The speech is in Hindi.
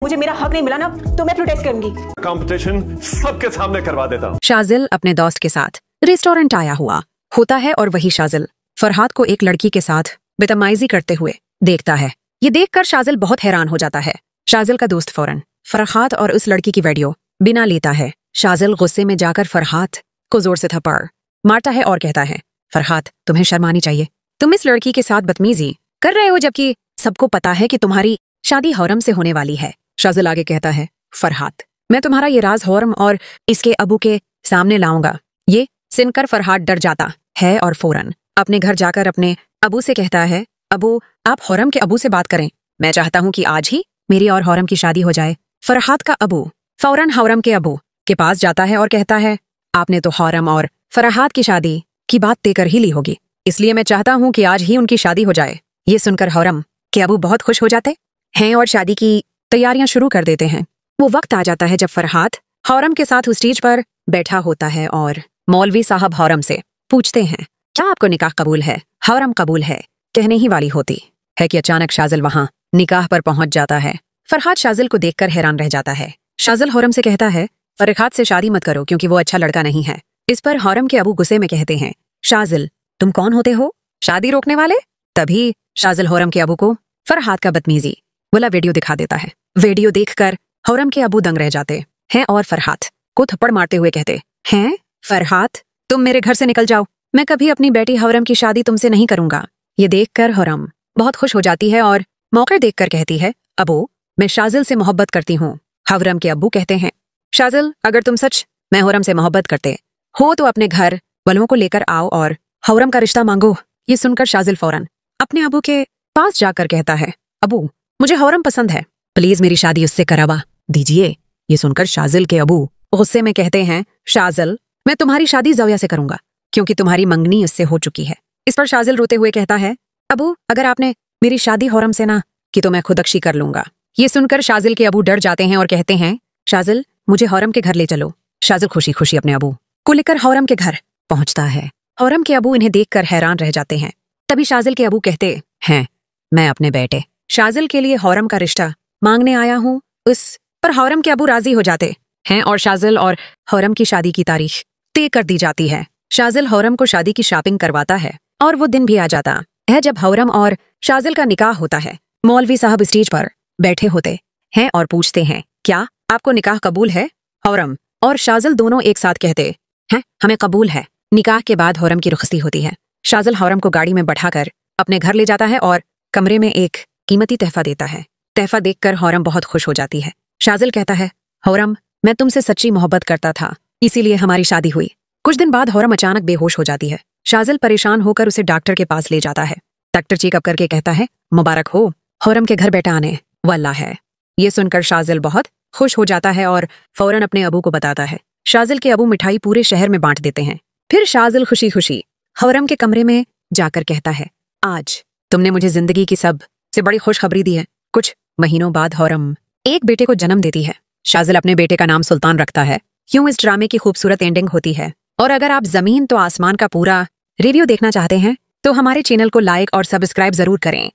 मुझे मेरा हक नहीं मिला ना तो मैं प्रोटेस्ट करूंगी। कंपटीशन सबके सामने करवा देता हूँ। शाजिल अपने दोस्त के साथ रेस्टोरेंट आया हुआ होता है और वही शाजिल फरहाद को एक लड़की के साथ बदतमीजी करते हुए देखता है। ये देखकर शाजिल बहुत हैरान हो जाता है। शाजिल का दोस्त फौरन फरहाद और उस लड़की की वीडियो बिना लेता है। शाजिल गुस्से में जाकर फरहाद को जोर से थप्पड़ मारता है और कहता है, फरहाद तुम्हें शर्म आनी चाहिए, तुम इस लड़की के साथ बदतमीजी कर रहे हो जबकि सबको पता है कि तुम्हारी शादी हौरम से होने वाली है। शाजिल आगे कहता है, फरहाद मैं तुम्हारा ये राज हौरम और इसके अबू के सामने लाऊंगा। ये सुनकर फरहाद डर जाता है और फौरन अपने घर जाकर अपने अबू से कहता है, अबू आप हौरम के अबू से बात करें, मैं चाहता हूँ कि आज ही मेरी और हौरम की शादी हो जाए। फरहाद का अबू फौरन हौरम के अबू के पास जाता है और कहता है, आपने तो हौरम और फरहाद की शादी की बात तय कर ही ली होगी, इसलिए मैं चाहता हूँ कि आज ही उनकी शादी हो जाए। ये सुनकर हौरम के अबू बहुत खुश हो जाते हैं और शादी की तैयारियां शुरू कर देते हैं। वो वक्त आ जाता है जब फरहाद हौरम के साथ उस स्टेज पर बैठा होता है और मौलवी साहब हौरम से पूछते हैं, क्या आपको निकाह कबूल है? हौरम कबूल है कहने ही वाली होती है कि अचानक शाजिल वहां निकाह पर पहुंच जाता है। फरहाद शाजिल को देखकर हैरान रह जाता है। शाजिल हौरम से कहता है, फरहाद से शादी मत करो क्योंकि वो अच्छा लड़का नहीं है। इस पर हौरम के अबू गुस्से में कहते हैं, शाजिल तुम कौन होते हो शादी रोकने वाले? तभी शाजिल हौरम के अबू को फरहाद का बदतमीजी वाला वीडियो दिखा देता है। वीडियो देखकर हौरम के अबू दंग रह जाते हैं और फरहाद को थप्पड़ मारते हुए कहते हैं, फरहाद तुम मेरे घर से निकल जाओ, मैं कभी अपनी बेटी हौरम की शादी तुमसे नहीं करूंगा। ये देखकर हौरम बहुत खुश हो जाती है और मौका देखकर कहती है, अबू मैं शाजिल से मोहब्बत करती हूँ। हौरम के अब्बू कहते हैं, शाजिल अगर तुम सच में हौरम से मोहब्बत करते हो तो अपने घर वालों को लेकर आओ और हौरम का रिश्ता मांगो। ये सुनकर शाजिल फौरन अपने अबू के पास जाकर कहता है, अबू मुझे हौरम पसंद है, प्लीज मेरी शादी उससे करवा दीजिए। ये सुनकर शाजिल के अबू गुस्से में कहते हैं, शाजिल मैं तुम्हारी शादी ज़ौया से करूंगा क्योंकि तुम्हारी मंगनी उससे हो चुकी है। इस पर शाजिल रोते हुए कहता है, अबू अगर आपने मेरी शादी हौरम से ना की तो मैं खुदकशी कर लूंगा। ये सुनकर शाजिल के अबू डर जाते हैं और कहते हैं, शाजिल मुझे हौरम के घर ले चलो। शाजिल खुशी खुशी अपने अबू को लेकर हौरम के घर पहुंचता है। हौरम के अबू इन्हें देखकर हैरान रह जाते हैं। तभी शाजिल के अबू कहते हैं, मैं अपने बेटे शाजिल के लिए हौरम का रिश्ता मांगने आया हूँ। उस पर हौरम के अबू राजी हो जाते हैं और शाजिल और हौरम की शादी की तारीख तय कर दी जाती है। शाजिल हौरम को शादी की शॉपिंग करवाता है और वो दिन भी आ जाता है जब हौरम और शाजिल का निकाह होता है। मौलवी साहब स्टेज पर बैठे होते हैं और पूछते हैं, क्या आपको निकाह कबूल है? हौरम और शाजिल दोनों एक साथ कहते हैं, हमें कबूल है। निकाह के बाद हौरम की रुखसती होती है। शाजिल हौरम को गाड़ी में बैठाकर अपने घर ले जाता है और कमरे में एक कीमती तोहफा देता है। तोहफा देखकर हौरम बहुत खुश हो जाती है। शाजिल कहता है, हौरम मैं तुमसे सच्ची मोहब्बत करता था, इसीलिए हमारी शादी हुई। कुछ दिन बाद हौरम अचानक बेहोश हो जाती है। शाजिल परेशान होकर उसे डॉक्टर के पास ले जाता है। डॉक्टर चेकअप करके कहता है, मुबारक हो, हौरम के घर बेटा आने वाला है। ये सुनकर शाजिल बहुत खुश हो जाता है और फौरन अपने अबू को बताता है। शाजिल के अबू मिठाई पूरे शहर में बांट देते हैं। फिर शाजिल खुशी खुशी हौरम के कमरे में जाकर कहता है, आज तुमने मुझे जिंदगी की सबसे बड़ी खुशखबरी दी है। कुछ महीनों बाद हौरम एक बेटे को जन्म देती है। शाजिल अपने बेटे का नाम सुल्तान रखता है। यूं इस ड्रामे की खूबसूरत एंडिंग होती है। और अगर आप जमीन तो आसमान का पूरा रिव्यू देखना चाहते हैं तो हमारे चैनल को लाइक और सब्सक्राइब जरूर करें।